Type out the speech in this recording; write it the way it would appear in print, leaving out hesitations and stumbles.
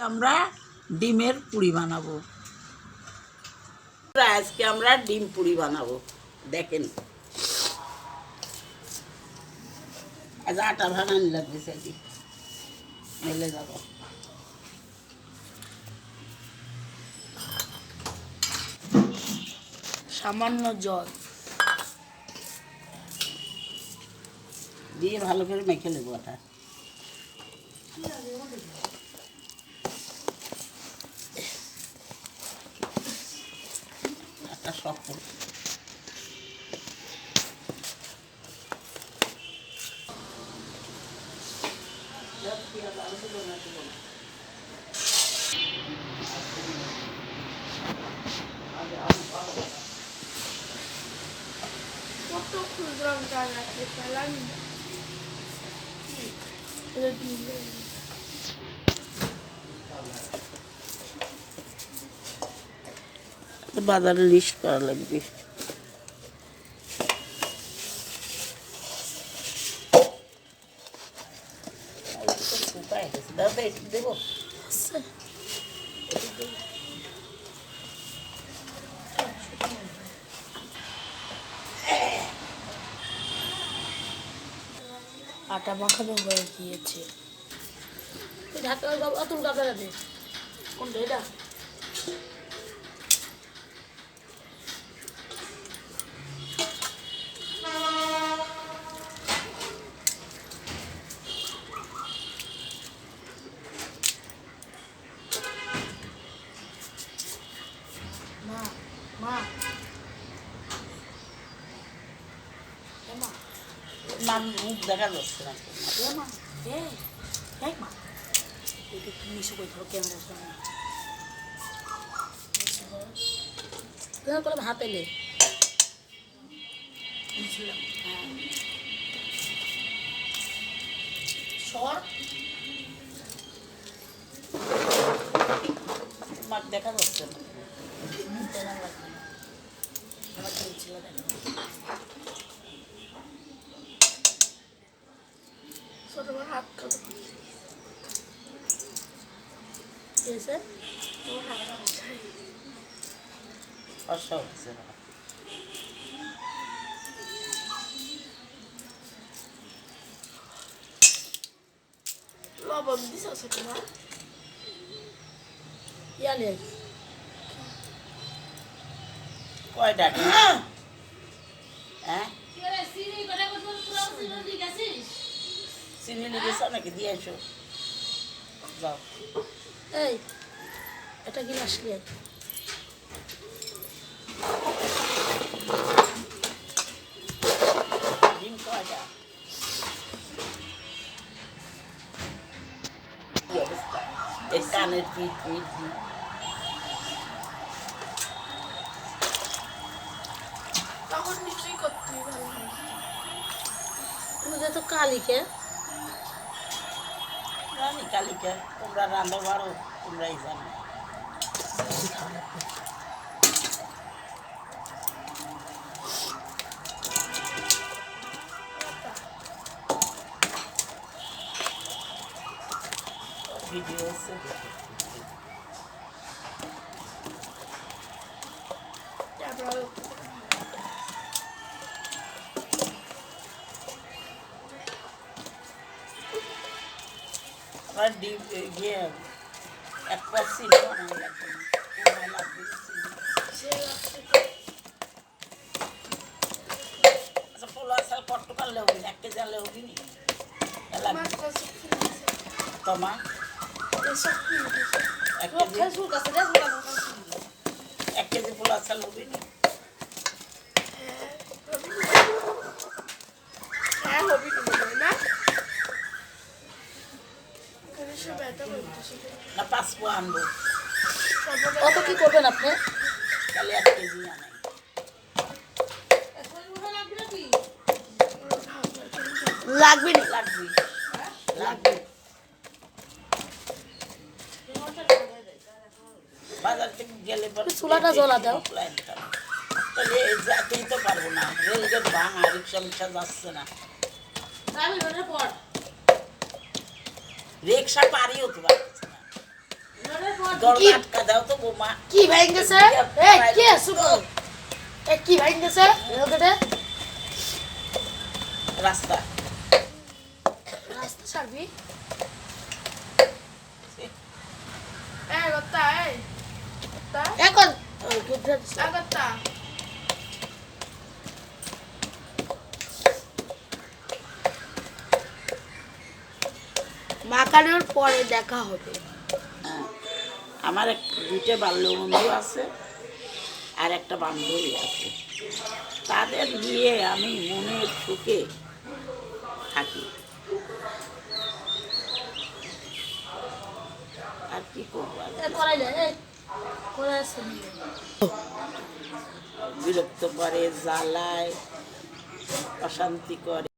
আমরা ডিমের পুরি বানাবো। আজকে আমরা ডিম পুরি বানাবো। দেখেন আজ আটা ভাঙানি লাগবে, সেটি মেলে যাব। সামান্য জল দিয়ে ভালো করে মেখে নেবো আটা। আটা শক্ত কত ক্ষুদ্র রাখতে পারলাম বাজারে লিস্ট করা লাগবে। দেবো আটা মাখানো হয়ে গিয়েছে। ঢাকা অতুল কাটা যাবে কোনটা এটা? মা মা মা মান মুখ দেখা যাচ্ছে না। মা এই মা একটু মিশু করে ধরো ক্যামেরার সামনে করে হাতে লে সর মাছ দেখা যাচ্ছে না। তোমার হাত কত এসে তোমার হাত অসা হচ্ছে না। লবণ দিছ আছে তোমার ইয়ালে কয়টা হ্যাঁ চিনি লেগেছ নাকি দিয়ে আসো। যাও এই এটা গিলাস নিয়ে ডিম কয়টা? কি অবস্থা? এই কানের পিঠ পিঠ তখন কিছুই করতে ভালো তুমি তো কালিকে রানি কালিকা তোমরা রান্না বাড়ো, তোমরাই জানো। ভিডিও আছে আমার ডিম ইয়ে এক পর চিনি বানানো লাগবে না, লাগবে চিনি। আচ্ছা পোলা চাল কট্টকাল লেবি 1 কেজি লেবি নি তোমার 1 কেজি পোলা চাল লেবি নি। না 5 পোয়া আনবো। কত কি করবেন আপনি? তাহলে 1 কেজি আনাই। লাগবে না লাগবে লাগবে বাজার থেকে গেলে চুলাটা জ্বলা দাও। তাহলে যেতেই তো পারবো না, রেলগেট ভাঙা, রিক্সা মিক্সা যাচ্ছে না। রিক্সা পারিও তো পারছে না। দরজা আটকা দাও তো বৌমা। কি ভাই গেছে এই কে সুতো এ কি ভাই গেছে রেলগেটে রাস্তা রাস্তা সারবি এই গত্তা এই গত্তা এখন গত্তা মাখানোর পরে দেখা হবে। হ্যাঁ, আমার দুইটা বাল্যবন্ধু আছে আর একটা বান্ধবী আছে, তাদের নিয়ে আমি মনের সুখে থাকি। আর কি করবো, বিরক্ত করে, জ্বালায়, অশান্তি করে।